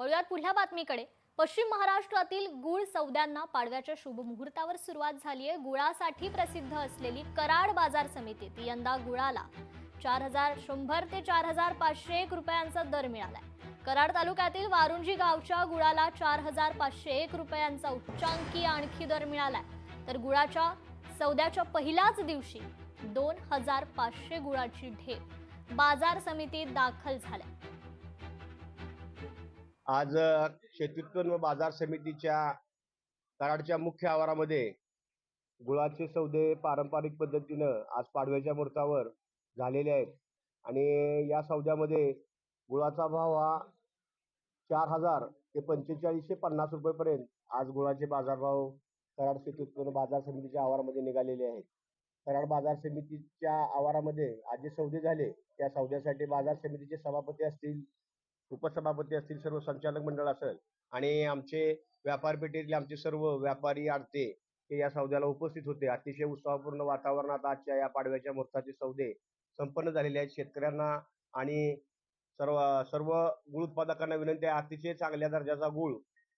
वळूयात पुढल्या बातमीकडे। पश्चिम महाराष्ट्रातील गुळ सौद्यांना पाडव्याच्या शुभ मुहूर्तावर सुरुवात झाली आहे। गुळासाठी प्रसिद्ध असलेली कराड बाजार समितीत यंदा गुळाला 4100 ते 4501 रुपयांचा दर मिळालाय। कराड तालुक्यातील वारुंजी गावच्या गुळाला 4501 रुपयांचा उच्चांकी आणखी दर मिळालाय। तर गुळाच्या सौद्याच्या पहिल्याच दिवशी 2500 गुळाची ढेप बाजार समितीत दाखल झाल्या। आज शेती उत्पन्न बाजार समितीच्या कराडच्या मुख्य आवारामध्ये गुळाचे सौदे पारंपरिक पद्धतीनं आज पाडव्याच्या मुहूर्तावर झालेले आहेत आणि या सौद्यामध्ये गुळाचा भाव हा 4000 ते 4550 रुपयेपर्यंत आज गुळाचे बाजारभाव कराड शेती उत्पन्न बाजार समितीच्या आवारामध्ये निघालेले आहेत। कराड बाजार समितीच्या आवारामध्ये आज जे सौदे झाले त्या सौद्यासाठी बाजार समितीचे सभापती असतील, उपसभापती असतील, सर्व संचालक मंडळ असेल आणि आमचे व्यापार पेठेतले आमचे सर्व व्यापारी आडते हे या सौद्याला उपस्थित होते। अतिशय उत्साहपूर्ण वातावरणात आजच्या या पाडव्याच्या मुहूर्ताचे सौदे संपन्न झालेले आहेत। शेतकऱ्यांना आणि सर्व गुळ उत्पादकांना विनंती आहे, अतिशय चांगल्या दर्जाचा गुळ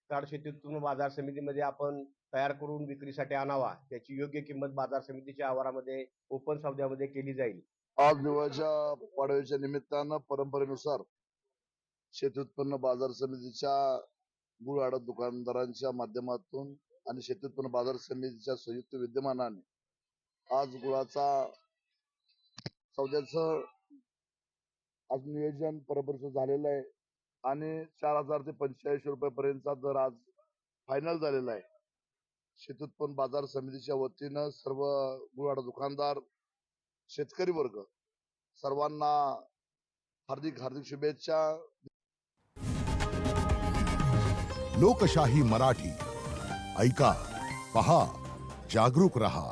कराड शेती उत्पन्न बाजार समितीमध्ये आपण तयार करून विक्रीसाठी आणावा। त्याची योग्य किंमत बाजार समितीच्या आवारामध्ये ओपन सौद्यामध्ये केली जाईल। आज दिवाळीच्या पाडव्याच्या निमित्तानं परंपरेनुसार शेती उत्पन्न बाजार समितीच्या गुळ आडत दुकानदारांच्या माध्यमातून आणि शेती उत्पन्न बाजार समितीच्या संयुक्त विद्यमानाने आज गुळाचा सौद्याचं आज नियोजन परंपरेचं झालेलं आहे आणि 4000 ते 4500 रुपयापर्यंतचा दर आज फायनल झालेला आहे। शेती उत्पन्न बाजार समितीच्या वतीनं सर्व गुळ आडत दुकानदार, शेतकरी वर्ग सर्वांना हार्दिक शुभेच्छा। लोकशाही मराठी ऐका, पहा, जागरूक रहा।